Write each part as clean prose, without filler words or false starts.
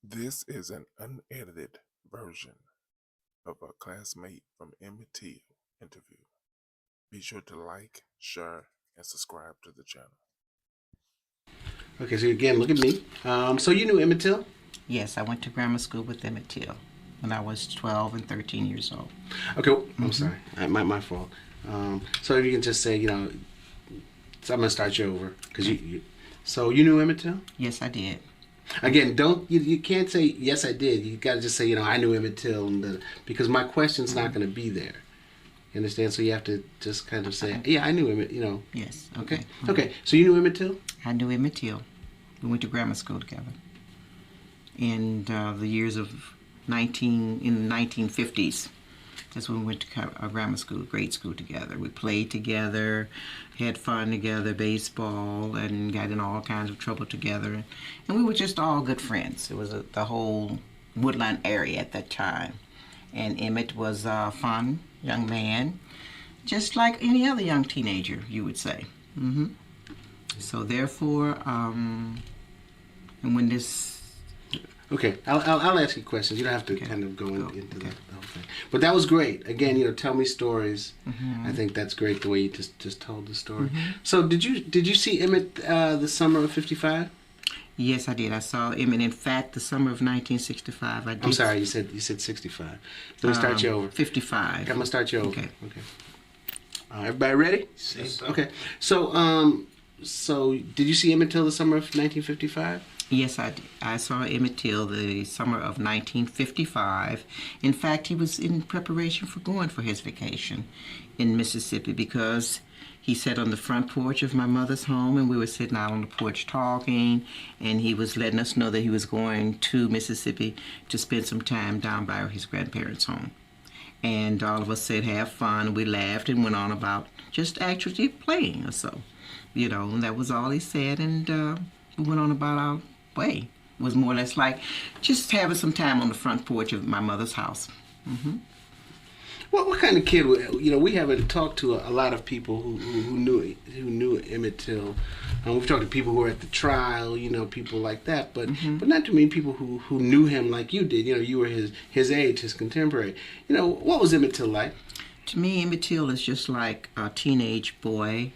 This is an unedited version of a classmate from Emmett Till interview. Be sure to like, share, and subscribe to the channel. Okay, so again, look at me. So you knew Emmett Till? Yes, I went to grammar school with Emmett Till when I was 12 and 13 years old. Okay, I'm sorry. My fault. So if you can just say, so I'm gonna start you over because So you knew Emmett Till? Yes, I did. Again, you can't say yes I did. You gotta just say I knew Emmett Till, because my question's not gonna be there. You understand? So you have to just kind of say, yeah, I knew Emmett. Yes. Okay. Okay. So you knew Emmett Till? I knew Emmett Till. We went to grammar school together. In the years of in the 1950s. That's when we went to grammar school, grade school together. We played together, had fun together, baseball, and got in all kinds of trouble together. And we were just all good friends. It was the whole Woodland area at that time. And Emmett was a fun young man, just like any other young teenager, you would say. So therefore, and when this... Okay, I'll ask you questions. You don't have to kind of go into the whole thing. But that was great. Again, tell me stories. I think that's great the way you just told the story. So did you see Emmett the summer of '55? Yes, I did. I saw Emmett. In fact, the summer of 1965, I did. I'm sorry, you said 65. Let me start you over. 55. I'm gonna start you over. Okay. Everybody ready? Yes. Okay. So did you see Emmett Till the summer of 1955? Yes, I did. I saw Emmett Till the summer of 1955. In fact, he was in preparation for going for his vacation in Mississippi because he sat on the front porch of my mother's home and we were sitting out on the porch talking, and he was letting us know that he was going to Mississippi to spend some time down by his grandparents' home. And all of us said, have fun. We laughed and went on about just actually playing or so. And that was all he said, and we went on about our way. It was more or less like just having some time on the front porch of my mother's house. What kind of kid? We haven't talked to a lot of people who knew Emmett Till. We've talked to people who were at the trial, people like that, but not too many people who knew him like you did. You were his age, his contemporary. What was Emmett Till like? To me, Emmett Till is just like a teenage boy.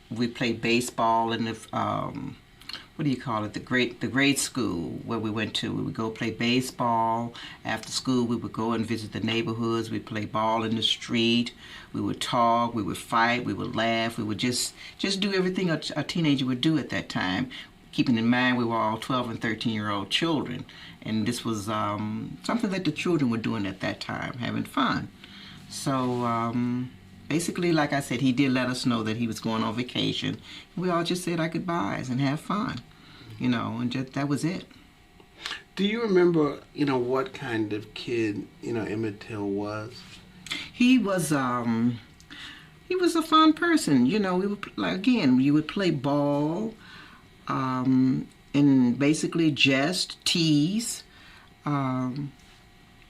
We played baseball in the the grade school where we went to. We would go play baseball. After school, we would go and visit the neighborhoods. We'd play ball in the street. We would talk. We would fight. We would laugh. We would just do everything a teenager would do at that time, keeping in mind we were all 12 and 13-year-old children. And this was something that the children were doing at that time, having fun. So basically, like I said, he did let us know that he was going on vacation. We all just said our goodbyes and have fun, and that was it. Do you remember, what kind of kid, Emmett Till was? He was a fun person. We would, you would play ball, and basically jest, tease.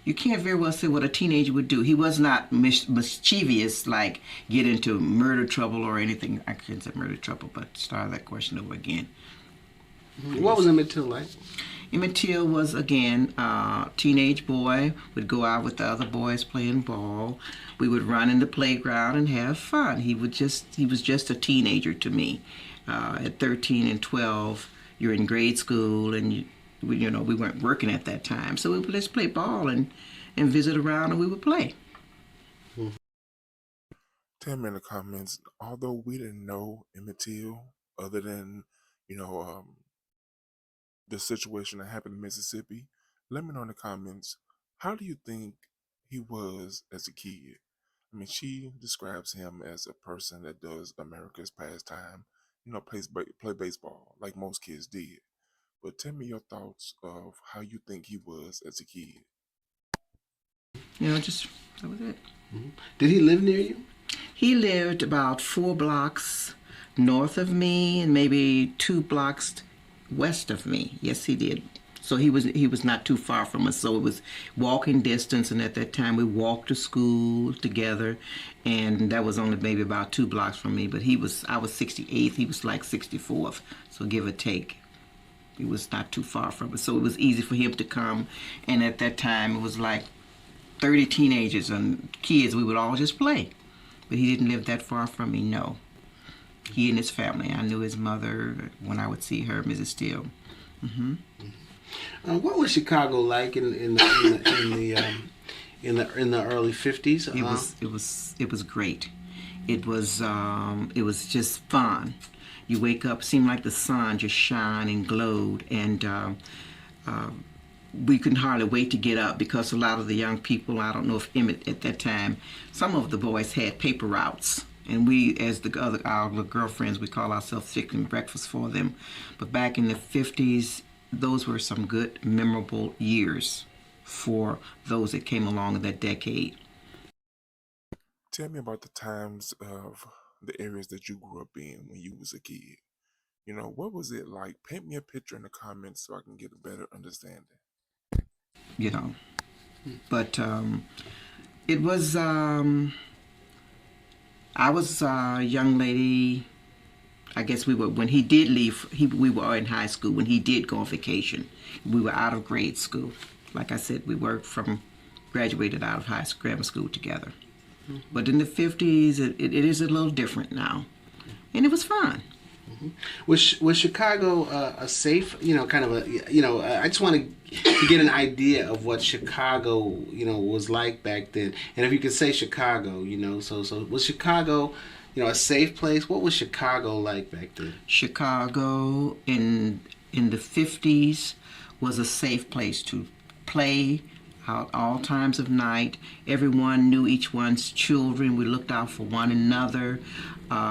You can't very well say what a teenager would do. He was not mischievous, like get into murder trouble or anything. I couldn't say murder trouble, but start that question over again. What was Emmett Till like? Emmett Till was, again, a teenage boy, would go out with the other boys playing ball. We would run in the playground and have fun. He was just a teenager to me. At 13 and 12, you're in grade school and we weren't working at that time. So we would just play ball and visit around, and we would play. Tell me in the comments, although we didn't know Emmett Till, other than, the situation that happened in Mississippi, let me know in the comments, how do you think he was as a kid? I mean, she describes him as a person that does America's pastime, play baseball like most kids did. But tell me your thoughts of how you think he was as a kid. That was it. Did he live near you? He lived about 4 blocks north of me and maybe 2 blocks west of me. Yes, he did. So he was not too far from us. So it was walking distance, and at that time we walked to school together, and that was only maybe about 2 blocks from me. But I was 68th. He was like 64th. So give or take. He was not too far from us, so it was easy for him to come. And at that time, it was like 30 teenagers and kids. We would all just play. But he didn't live that far from me, no. He and his family. I knew his mother when I would see her, Mrs. Till. Mm-hmm. What was Chicago like in the early 50s? It was great. It was just fun. You wake up, seemed like the sun just shined and glowed, and we couldn't hardly wait to get up because a lot of the young people, I don't know if Emmett at that time, some of the boys had paper routes. And we, as our girlfriends, we call ourselves fixing breakfast for them. But back in the 50s, those were some good, memorable years for those that came along in that decade. Tell me about the times of the areas that you grew up in when you was a kid. You know, what was it like? Paint me a picture in the comments so I can get a better understanding. You know, but it was. I was a young lady. I guess we were when he did leave. We were in high school when he did go on vacation. We were out of grade school. Like I said, we were graduated out of grammar school together. Mm-hmm. But in the 50s, it is a little different now, and it was fun. Mm-hmm. Was Chicago a safe, kind of a, I just want to get an idea of what Chicago, was like back then. And if you could say Chicago, so was Chicago, a safe place? What was Chicago like back then? Chicago in the 50s was a safe place to play out all times of night. Everyone knew each one's children. We looked out for one another.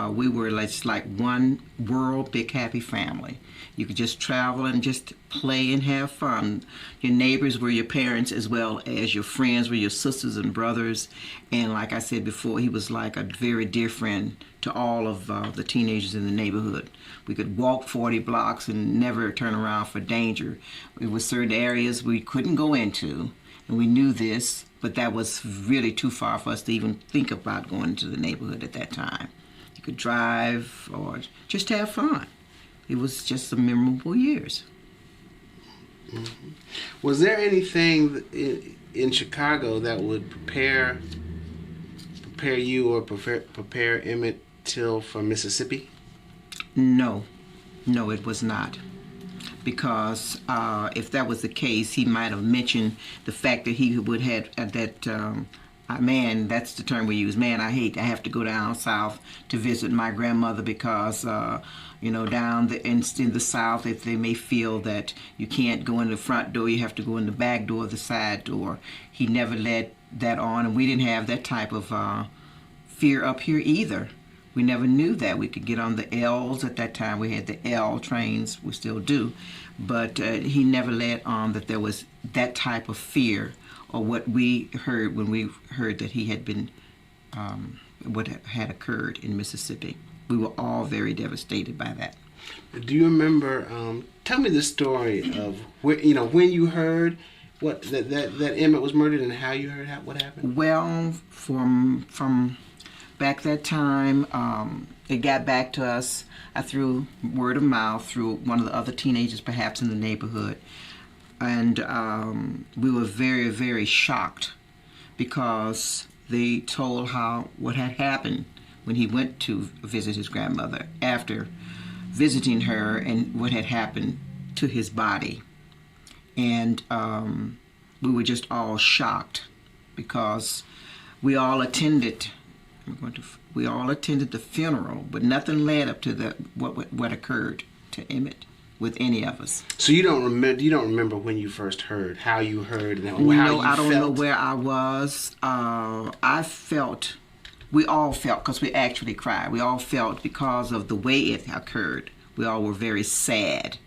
We were like one world, big happy family. You could just travel and just play and have fun. Your neighbors were your parents as well as your friends were your sisters and brothers. And like I said before, he was like a very dear friend to all of the teenagers in the neighborhood. We could walk 40 blocks and never turn around for danger. There were certain areas we couldn't go into, and we knew this, but that was really too far for us to even think about going into the neighborhood at that time. You could drive or just have fun. It was just some memorable years. Mm-hmm. Was there anything in Chicago that would prepare you or prepare Emmett Till for Mississippi? No, it was not. Because if that was the case, he might have mentioned the fact that he would have man, that's the term we use. Man, I have to go down south to visit my grandmother because, down in the south, if they may feel that you can't go in the front door, you have to go in the back door, the side door. He never let that on, and we didn't have that type of fear up here either. We never knew that. We could get on the L's at that time. We had the L trains. We still do. But he never let on that there was that type of fear or what we heard when we heard that he had been, what had occurred in Mississippi. We were all very devastated by that. Do you remember, tell me the story of, when you heard that Emmett was murdered and how you heard what happened? Well, from back that time, it got back to us through word of mouth, through one of the other teenagers perhaps in the neighborhood. And we were very, very shocked because they told what had happened when he went to visit his grandmother after visiting her and what had happened to his body. And we were just all shocked because we all attended the funeral, but nothing led up to what occurred to Emmett with any of us. So you don't remember when you first heard, how you heard, and how you felt? I don't know where I was. We all felt, because we actually cried. We all felt because of the way it occurred. We all were very sad.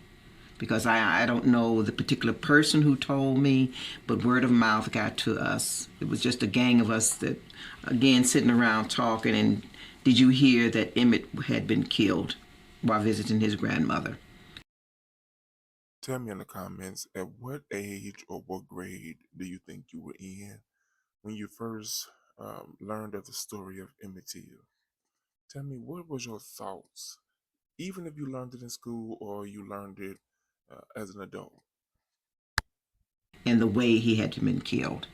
Because I don't know the particular person who told me, but word of mouth got to us. It was just a gang of us that, again, sitting around talking, and did you hear that Emmett had been killed while visiting his grandmother? Tell me in the comments, at what age or what grade do you think you were in when you first learned of the story of Emmett Till? Tell me, what was your thoughts? Even if you learned it in school or you learned it as an adult? And the way he had been killed.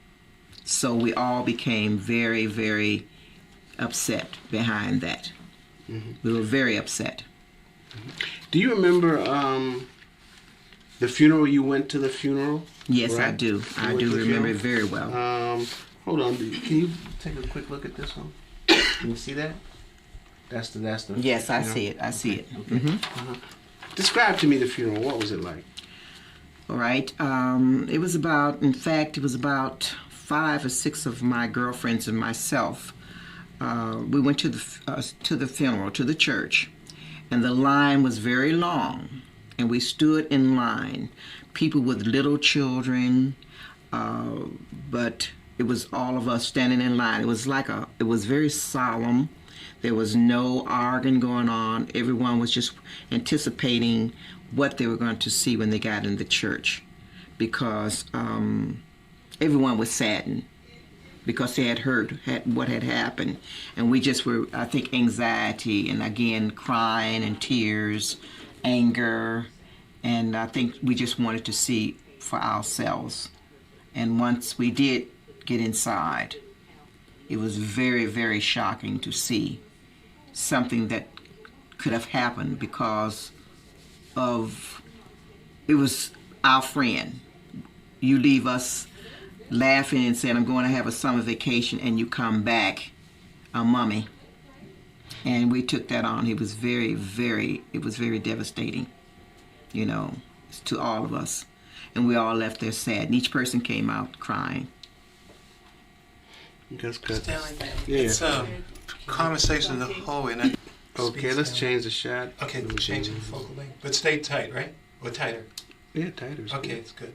So we all became very, very upset behind that. Mm-hmm. We were very upset. Do you remember the funeral? You went to the funeral? Yes, right? I do. I do remember it very well. Hold on. Can you take a quick look at this one? Can you see that? That's the. Yes, I see it. I see it. Okay. Mm-hmm. Describe to me the funeral. What was it like? All right. It was about 5 or 6 of my girlfriends and myself. We went to the funeral, to the church, and the line was very long, and we stood in line. People with little children, but it was all of us standing in line. It was very solemn. There was no arguing going on. Everyone was just anticipating what they were going to see when they got in the church, because everyone was saddened because they had heard what had happened, and we just were, I think, anxiety and again crying and tears, anger, and I think we just wanted to see for ourselves. And once we did get inside, it was very, very shocking to see something that could have happened because of, it was our friend. You leave us laughing and saying, I'm going to have a summer vacation, and you come back a mummy. And we took that on. It was very, very devastating, to all of us. And we all left there sad. And each person came out crying. That's good. Stanley, Yeah. it's a conversation in the hallway. And Okay, let's change the shot. Okay, change the focal length. But stay tight, right? Or tighter? Yeah, tighter. Okay, it's good.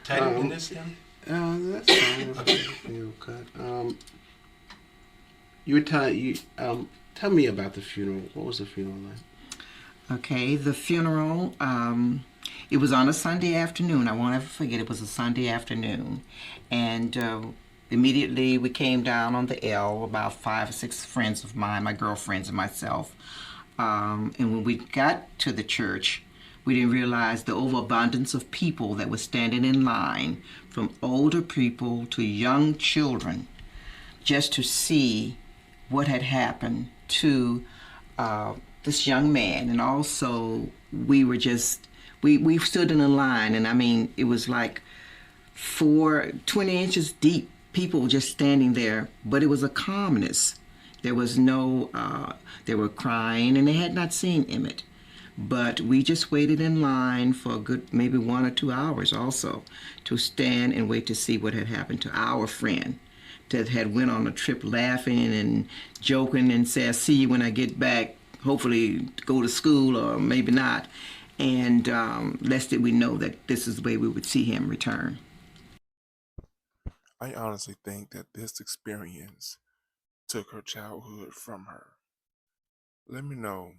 Tighter than this now? That's fine. Okay. Cut. You were tell me about the funeral. What was the funeral like? Okay, the funeral, it was on a Sunday afternoon. I won't ever forget, it was a Sunday afternoon. And immediately we came down on the L, about 5 or 6 friends of mine, my girlfriends and myself. And when we got to the church, we didn't realize the overabundance of people that were standing in line, from older people to young children, just to see what had happened to this young man. And also, we were just, we stood in a line, and I mean, it was like 20 inches deep, people just standing there, but it was a calmness. There was no, they were crying, and they had not seen Emmett. But we just waited in line for a good maybe 1 or 2 hours also to stand and wait to see what had happened to our friend that had went on a trip laughing and joking and said, see you when I get back, hopefully go to school or maybe not. And lest did we know that this is the way we would see him return. I honestly think that this experience took her childhood from her. Let me know,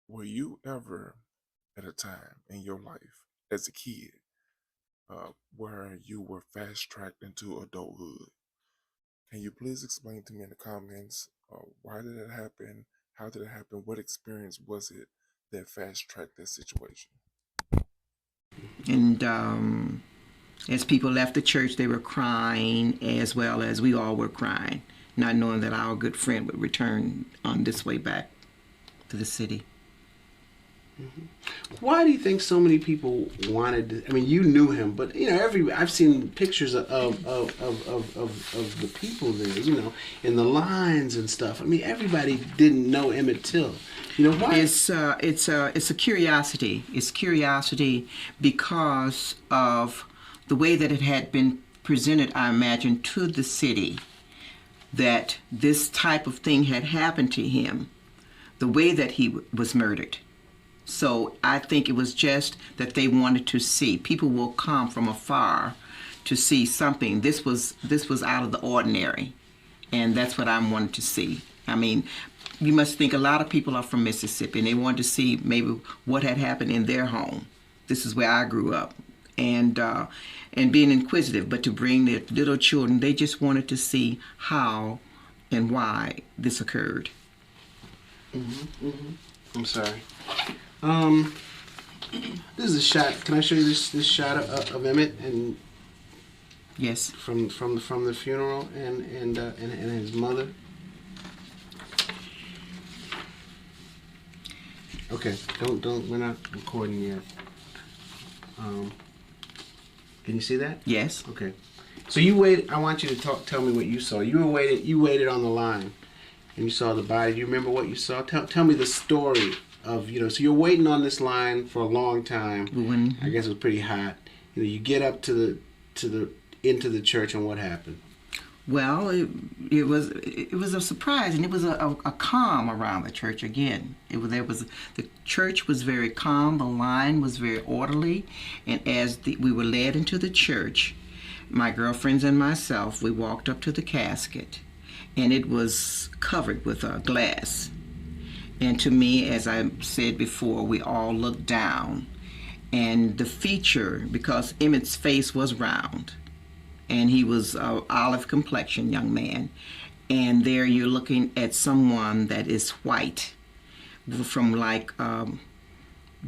were you ever at a time in your life as a kid where you were fast-tracked into adulthood? Can you please explain to me in the comments, why did it happen? How did it happen? What experience was it that fast-tracked that situation? And as people left the church, they were crying as well as we all were crying, not knowing that our good friend would return on this way back to the city. Mm-hmm. Why do you think so many people wanted to, I mean, you knew him, but I've seen pictures of the people there, in the lines and stuff. I mean, everybody didn't know Emmett Till. Why? It's a curiosity. It's curiosity because of the way that it had been presented, I imagine, to the city, that this type of thing had happened to him, the way that he was murdered. So I think it was just that they wanted to see. People will come from afar to see something. This was out of the ordinary, and that's what I wanted to see. I mean, you must think a lot of people are from Mississippi, and they wanted to see maybe what had happened in their home. This is where I grew up, and being inquisitive. But to bring their little children, they just wanted to see how and why this occurred. Mm-hmm, mm-hmm. I'm sorry. This is a shot. Can I show you this shot of Emmett and Yes. from the funeral and his mother? Okay, don't. We're not recording yet. Can you see that? Yes. Okay. So you waited. I want you to tell me what you saw. You waited on the line, and you saw the body. Do you remember what you saw? Tell me the story of So you're waiting on this line for a long time. When I guess it was pretty hot. You get up to the into the church, and what happened? Well, it was a surprise, and it was a calm around the church again. The church was very calm. The line was very orderly, and as we were led into the church, my girlfriends and myself, we walked up to the casket, and it was covered with glass. And to me, as I said before, we all looked down, and the feature, because Emmett's face was round, and he was an olive complexion young man, and there you're looking at someone that is white, from like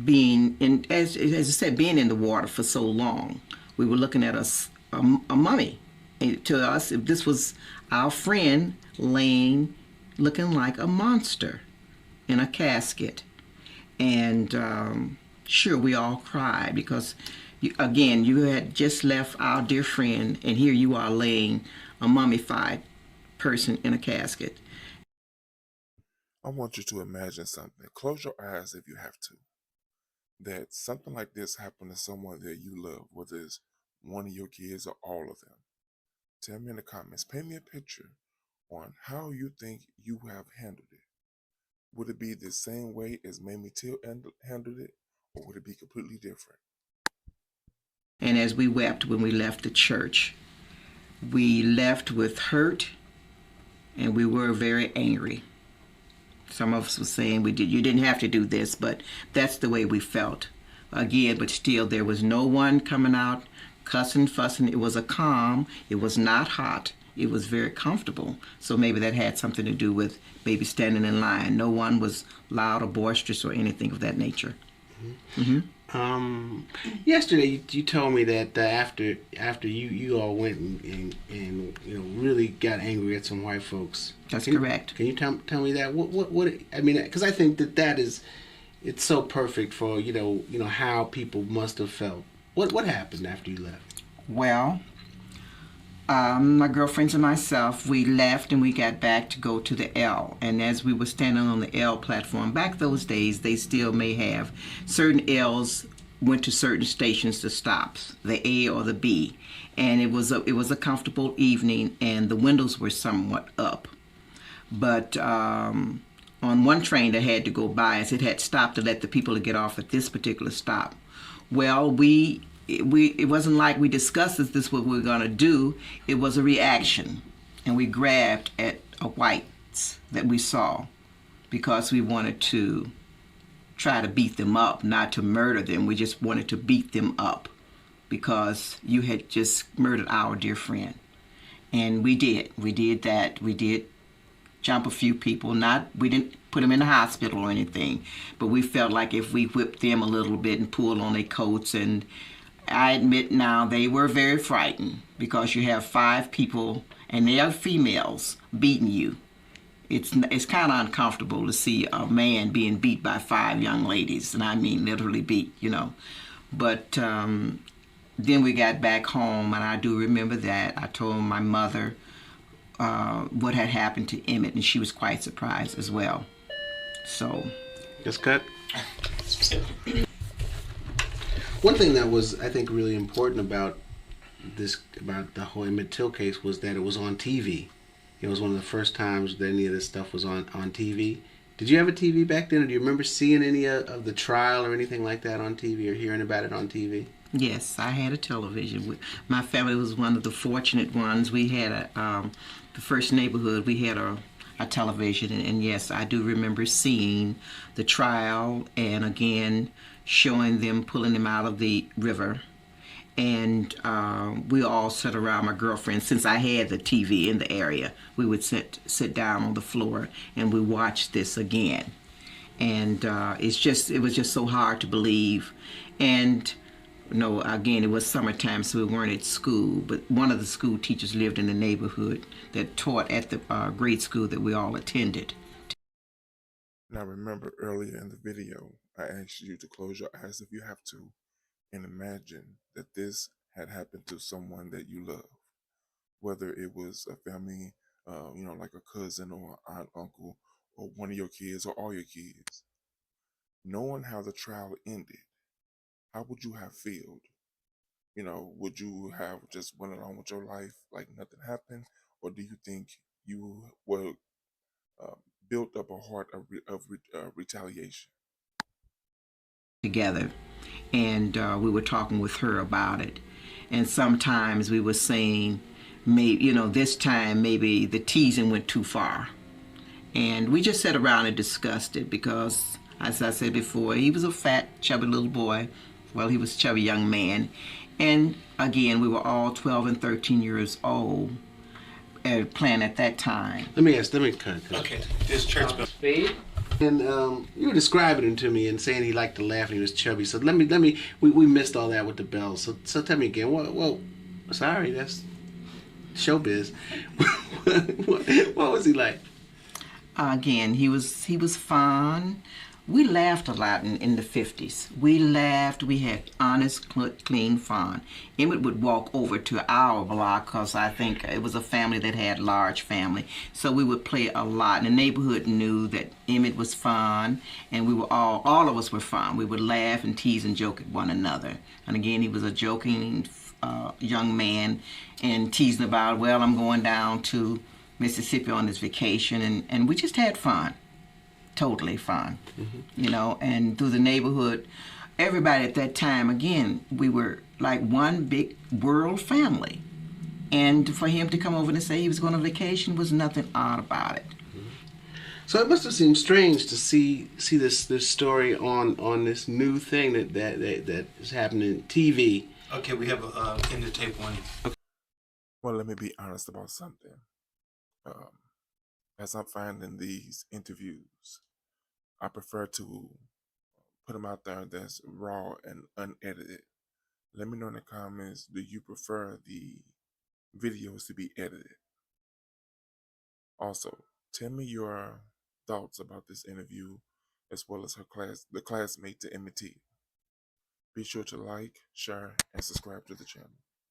being in, as I said, being in the water for so long. We were looking at a mummy. And to us, this was our friend laying, looking like a monster in a casket. And sure, we all cried because, you had just left our dear friend, and here you are laying a mummified person in a casket. I want you to imagine something. Close your eyes if you have to. That something like this happened to someone that you love, whether it's one of your kids or all of them. Tell me in the comments. Paint me a picture on how you think you have handled it. Would it be the same way as Mamie Till handled it, or would it be completely different? And as we wept when we left the church, we left with hurt, and we were very angry. Some of us were saying you didn't have to do this, but that's the way we felt. Again, but still, there was no one coming out cussing, fussing. It was a calm. It was not hot. It was very comfortable. So maybe that had something to do with maybe standing in line. No one was loud or boisterous or anything of that nature. Mm-hmm. Yesterday you told me that after you all went and really got angry at some white folks. That's correct. Can you tell me that? What I mean, because I think that is, it's so perfect for how people must have felt. What happened after you left? Well, my girlfriends and myself, we left and we got back to go to the L. And as we were standing on the L platform, back those days, they still may have certain L's went to certain stations to stops, the A or the B. And it was a comfortable evening, and the windows were somewhat up. But on one train that had to go by us, it had stopped to let the people get off at this particular stop. Well, it wasn't like we discussed this is what we were going to do. It was a reaction, and we grabbed at a whites that we saw because we wanted to try to beat them up, not to murder them. We just wanted to beat them up because you had just murdered our dear friend. And we did that. We did jump a few people. We didn't put them in the hospital or anything, but we felt like if we whipped them a little bit and pulled on their coats, and I admit now they were very frightened because you have 5 people and they are females beating you. It's kind of uncomfortable to see a man being beat by 5 young ladies, and I mean literally beat, But then we got back home, and I do remember that. I told my mother what had happened to Emmett, and she was quite surprised as well. So, just cut. One thing that was, I think, really important about the whole Emmett Till case was that it was on TV. It was one of the first times that any of this stuff was on TV. Did you have a TV back then, or do you remember seeing any of the trial or anything like that on TV, or hearing about it on TV? Yes, I had a television. My family was one of the fortunate ones. We had the first neighborhood, we had a television, and yes, I do remember seeing the trial, and again showing them pulling them out of the river. And we all sat around, my girlfriend, since I had the TV in the area, we would sit down on the floor and we watched this again. and it was just so hard to believe. And no, again, it was summertime, so we weren't at school. But one of the school teachers lived in the neighborhood that taught at the grade school that we all attended. Now remember earlier in the video, I asked you to close your eyes if you have to and imagine that this had happened to someone that you love, whether it was a family, like a cousin or aunt, uncle, or one of your kids or all your kids. Knowing how the trial ended, how would you have felt? Would you have just went along with your life like nothing happened, or do you think you were uh, built up a heart of retaliation? Together, and we were talking with her about it. And sometimes we were saying, maybe this time maybe the teasing went too far, and we just sat around and discussed it because, as I said before, he was a fat, chubby little boy. Well, he was a chubby young man, and again, we were all 12 and 13 years old playing at that time. Let me cut. Okay, this church bell. Spade. And you were describing him to me and saying he liked to laugh and he was chubby. So let me. We missed all that with the bells. So tell me again. Well, sorry, that's showbiz. What was he like? Again, he was fun. We laughed a lot in the 50s. We laughed. We had honest, clean fun. Emmett would walk over to our block because I think it was a family that had large family. So we would play a lot. And the neighborhood knew that Emmett was fun, and we were all of us were fun. We would laugh and tease and joke at one another. And again, he was a joking young man and teasing about, well, I'm going down to Mississippi on this vacation, and we just had fun. Totally fun, and through the neighborhood, everybody at that time, again, we were like one big world family. And for him to come over and say he was going on vacation was nothing odd about it. So it must have seemed strange to see this story on this new thing that is happening TV. Okay, we have in the tape one. Okay. Well, let me be honest about something. As I'm finding these interviews, I prefer to put them out there that's raw and unedited. Let me know in the comments, do you prefer the videos to be edited? Also, tell me your thoughts about this interview as well as the classmate to Emmett Till. Be sure to like, share, and subscribe to the channel.